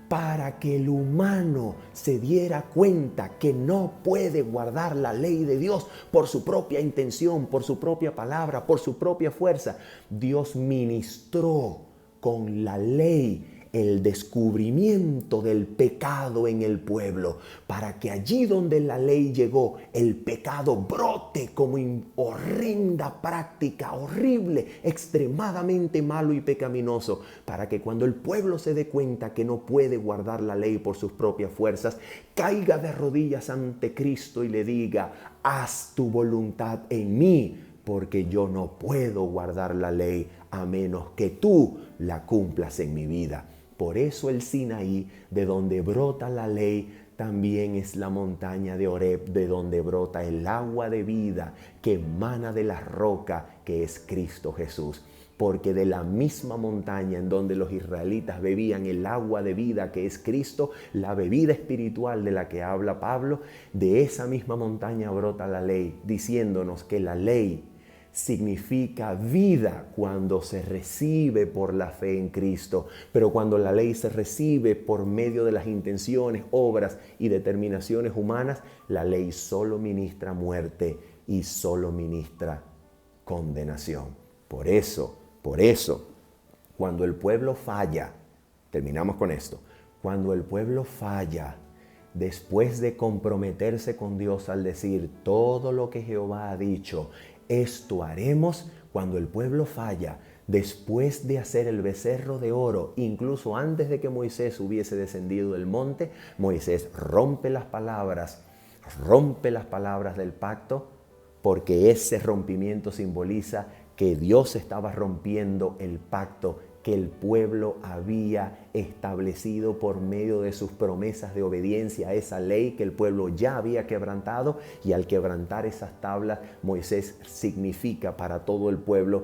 para que el humano se diera cuenta que no puede guardar la ley de Dios por su propia intención, por su propia palabra, por su propia fuerza. Dios ministró con la ley el descubrimiento del pecado en el pueblo, para que allí donde la ley llegó, el pecado brote como horrenda práctica, horrible, extremadamente malo y pecaminoso, para que cuando el pueblo se dé cuenta que no puede guardar la ley por sus propias fuerzas, caiga de rodillas ante Cristo y le diga: haz tu voluntad en mí, porque yo no puedo guardar la ley a menos que tú la cumplas en mi vida. Por eso el Sinaí, de donde brota la ley, también es la montaña de Horeb, de donde brota el agua de vida que emana de la roca que es Cristo Jesús. Porque de la misma montaña en donde los israelitas bebían el agua de vida que es Cristo, la bebida espiritual de la que habla Pablo, de esa misma montaña brota la ley, diciéndonos que la ley significa vida cuando se recibe por la fe en Cristo, pero cuando la ley se recibe por medio de las intenciones, obras y determinaciones humanas, la ley solo ministra muerte y solo ministra condenación. Por eso, cuando el pueblo falla, terminamos con esto, cuando el pueblo falla, después de comprometerse con Dios al decir todo lo que Jehová ha dicho, esto haremos, cuando el pueblo falla, después de hacer el becerro de oro, incluso antes de que Moisés hubiese descendido del monte, Moisés rompe las palabras del pacto, porque ese rompimiento simboliza que Dios estaba rompiendo el pacto que el pueblo había establecido por medio de sus promesas de obediencia a esa ley que el pueblo ya había quebrantado, y al quebrantar esas tablas, Moisés significa para todo el pueblo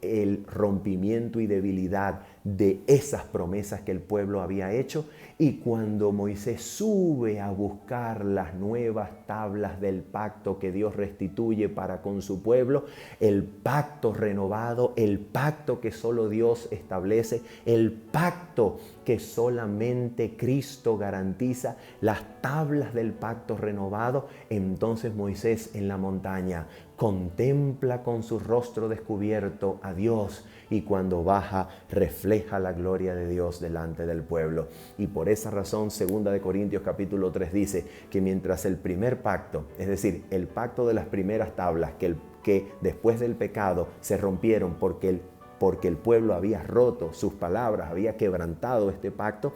el rompimiento y debilidad de esas promesas que el pueblo había hecho. Y cuando Moisés sube a buscar las nuevas tablas del pacto que Dios restituye para con su pueblo, el pacto renovado, el pacto que solo Dios establece, el pacto que solamente Cristo garantiza, las tablas del pacto renovado, entonces Moisés en la montaña contempla con su rostro descubierto a Dios, y cuando baja refleja la gloria de Dios delante del pueblo. Y por esa razón 2 Corintios capítulo 3 dice que mientras el primer pacto, es decir, el pacto de las primeras tablas que después del pecado se rompieron porque el pueblo había roto sus palabras, había quebrantado este pacto,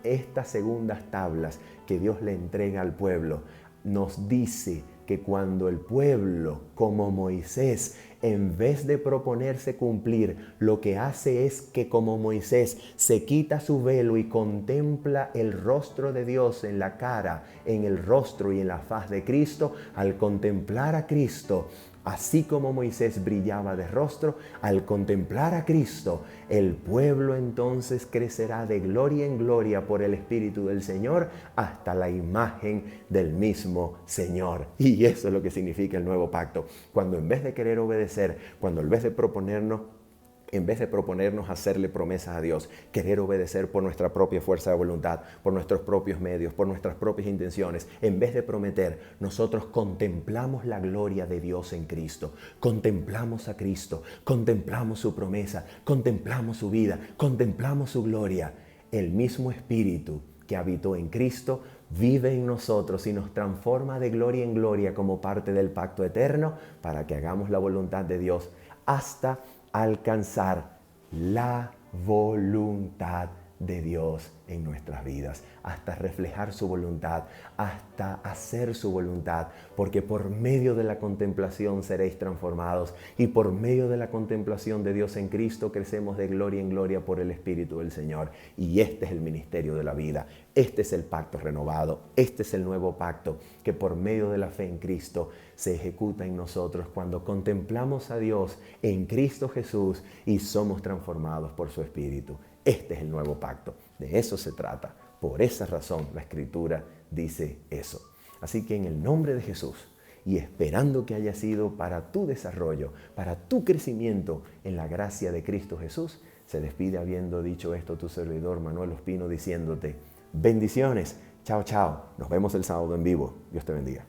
estas segundas tablas que Dios le entrega al pueblo nos dice que cuando el pueblo, como Moisés, en vez de proponerse cumplir, lo que hace es que como Moisés se quita su velo y contempla el rostro de Dios en la cara, en el rostro y en la faz de Cristo, al contemplar a Cristo, así como Moisés brillaba de rostro, al contemplar a Cristo, el pueblo entonces crecerá de gloria en gloria por el Espíritu del Señor hasta la imagen del mismo Señor. Y eso es lo que significa el nuevo pacto. Cuando en vez de querer obedecer, cuando en vez de proponernos hacerle promesas a Dios, querer obedecer por nuestra propia fuerza de voluntad, por nuestros propios medios, por nuestras propias intenciones, en vez de prometer, nosotros contemplamos la gloria de Dios en Cristo, contemplamos a Cristo, contemplamos su promesa, contemplamos su vida, contemplamos su gloria. El mismo Espíritu que habitó en Cristo vive en nosotros y nos transforma de gloria en gloria como parte del pacto eterno para que hagamos la voluntad de Dios hasta alcanzar la voluntad de Dios en nuestras vidas, hasta reflejar su voluntad, hasta hacer su voluntad, porque por medio de la contemplación seréis transformados y por medio de la contemplación de Dios en Cristo crecemos de gloria en gloria por el Espíritu del Señor. Y este es el ministerio de la vida, este es el pacto renovado, este es el nuevo pacto que por medio de la fe en Cristo se ejecuta en nosotros cuando contemplamos a Dios en Cristo Jesús y somos transformados por su Espíritu. Este es el nuevo pacto. De eso se trata. Por esa razón la Escritura dice eso. Así que en el nombre de Jesús y esperando que haya sido para tu desarrollo, para tu crecimiento en la gracia de Cristo Jesús, se despide habiendo dicho esto tu servidor Manuel Ospino diciéndote bendiciones. Chao, chao. Nos vemos el sábado en vivo. Dios te bendiga.